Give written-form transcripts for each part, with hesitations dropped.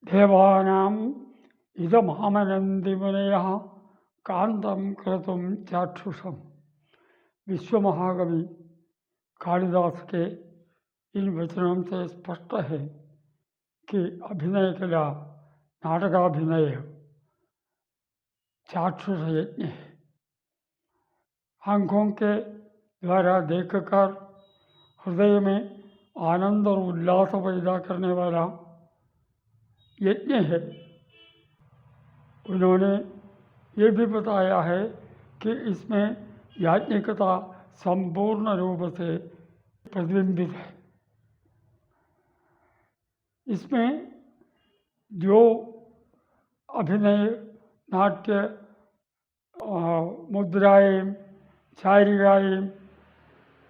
देवानाम् इदमामनन्ति मुनयः कांतं क्रतुं चाक्षुषम्। विश्व महाकवि कालिदास के इन वचनों से स्पष्ट है कि अभिनय कला नाटकाभिनय चाक्षुष यज्ञ है। आँखों के द्वारा देखकर हृदय में आनंद और उल्लास पैदा करने वाला यज्ञ है। उन्होंने ये भी बताया है कि इसमें याज्ञिकता संपूर्ण रूप से प्रतिबिंबित है। इसमें जो अभिनय नाट्य मुद्राएं चारिकाएं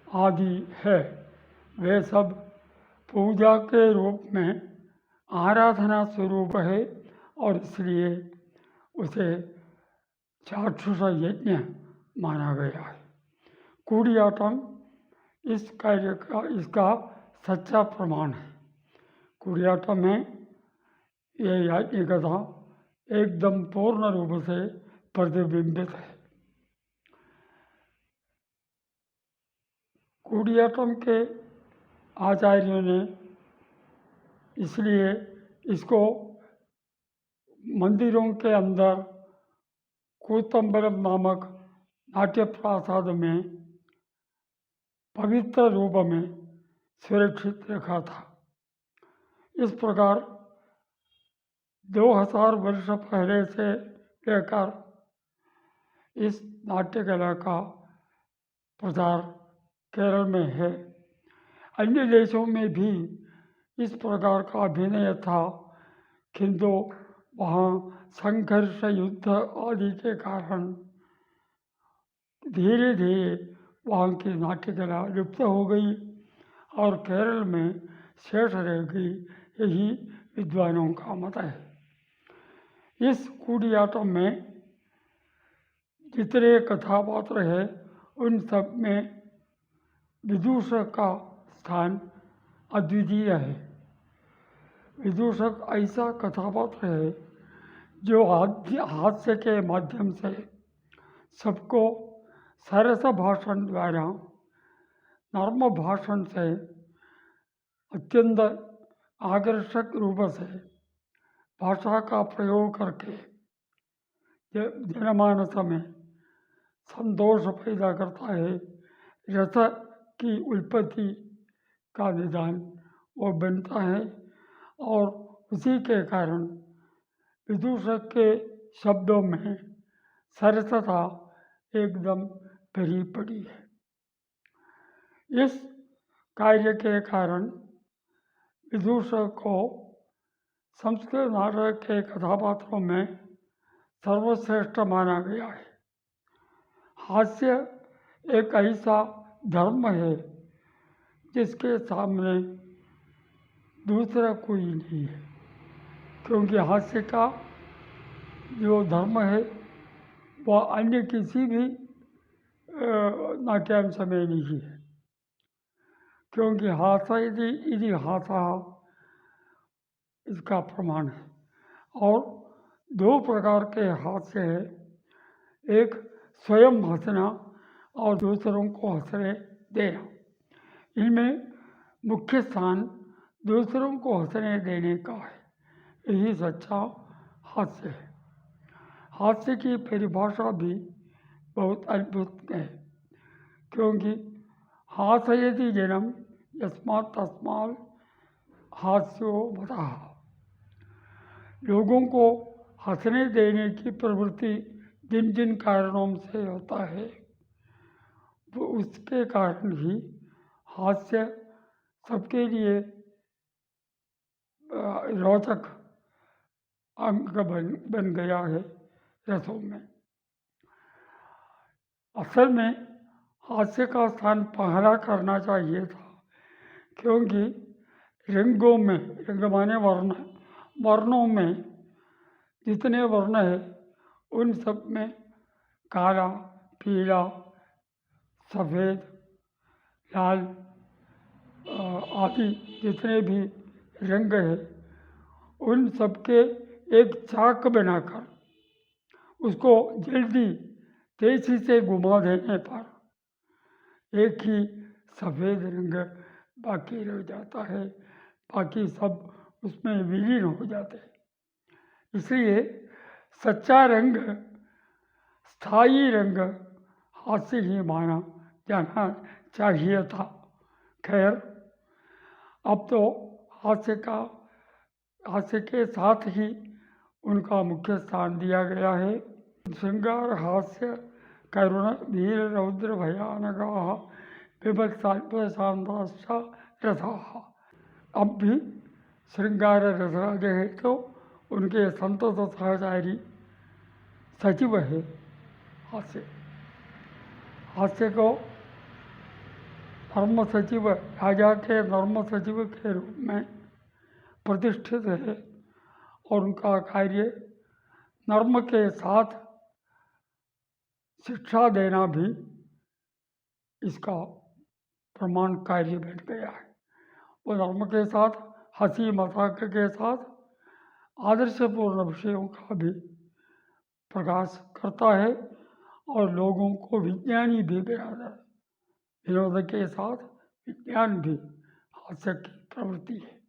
आदि है वे सब पूजा के रूप में आराधना स्वरूप है और इसलिए उसे चाक्षुष यज्ञ माना गया है। कूडियाट्टम इस कार्य का इसका सच्चा प्रमाण है। कूडियाट्टम में यह याज्ञिकता एकदम पूर्ण रूप से प्रतिबिंबित है। कूडियाट्टम के आचार्यों ने इसलिए इसको मंदिरों के अंदर कूतंबरम नामक नाट्य प्रासाद में पवित्र रूप में सुरक्षित रखा था। इस प्रकार 2000 वर्ष पहले से लेकर इस नाट्य कला का प्रचार केरल में है। अन्य देशों में भी इस प्रकार का अभिनय था, किंतु वहाँ संघर्ष युद्ध आदि के कारण धीरे धीरे वहाँ की नाट्य कला लुप्त हो गई और केरल में शेष रह गई, यही विद्वानों का मत है। इस कूडियाट्टम में जितने कथापात्र हैं उन सब में विदूषक का स्थान अद्वितीय है। विदूषक ऐसा कथापात्र है जो हास्य के माध्यम से सबको सरस भाषण द्वारा नर्म भाषण से अत्यंत आकर्षक रूप से भाषा का प्रयोग करके जनमानस में संतोष पैदा करता है। रस की उत्पत्ति का निदान वो बनता है और उसी के कारण विदूषक के शब्दों में सरसता एकदम भरी पड़ी है। इस कार्य के कारण विदूषक को संस्कृत नाटक के कथापात्रों में सर्वश्रेष्ठ माना गया है। हास्य एक ऐसा धर्म है जिसके सामने दूसरा कोई नहीं है, क्योंकि हास्य का जो धर्म है वह अन्य किसी भी नाट्यांश में नहीं है, क्योंकि हास्य यदि हासा इसका प्रमाण है। और दो प्रकार के हास्य है, एक स्वयं हंसना और दूसरों को हंसने देना। इनमें मुख्य स्थान दूसरों को हंसने देने का है, यही सच्चा हास्य है। हास्य की परिभाषा भी बहुत अद्भुत है, क्योंकि हास्यति जनम यस्मात् तस्मात् हास्यो बतः। लोगों को हंसने देने की प्रवृत्ति जिन जिन कारणों से होता है वो उसके कारण ही हास्य सबके लिए रोचक अंग बन गया है रसों में। असल में हास्य का स्थान पहला करना चाहिए था, क्योंकि रंगों में रंग माने वर्णों में जितने वर्ण है उन सब में काला पीला सफ़ेद लाल आदि जितने भी रंग है उन सबके एक चाक बनाकर उसको जल्दी तेजी से घुमा देने पर एक ही सफ़ेद रंग बाकी रह जाता है, बाकी सब उसमें विलीन हो जाते हैं। इसलिए सच्चा रंग, स्थायी रंग हाथ से ही माना जाना चाहिए था। खैर, अब तो हास्य के साथ ही उनका मुख्य स्थान दिया गया है। श्रृंगार हास्य करुण वीर रौद्र भयानकाः विभत्साल्पशान्ताश्च रसाः। अब भी श्रृंगार रसराज है तो उनके संतत सहचारी सचिव है हास्य। हास्य को धर्म सचिव, राजा के धर्म सचिव के रूप में प्रतिष्ठित है और उनका कार्य नर्म के साथ शिक्षा देना भी इसका प्रमाण कार्य बन गया है। वो नर्म के साथ, हंसी मजाक के साथ आदर्शपूर्ण विषयों का भी प्रकाश करता है और लोगों को विज्ञानी भी बनाता है। विनोद के साथ विज्ञान भी हास्य की प्रवृत्ति है।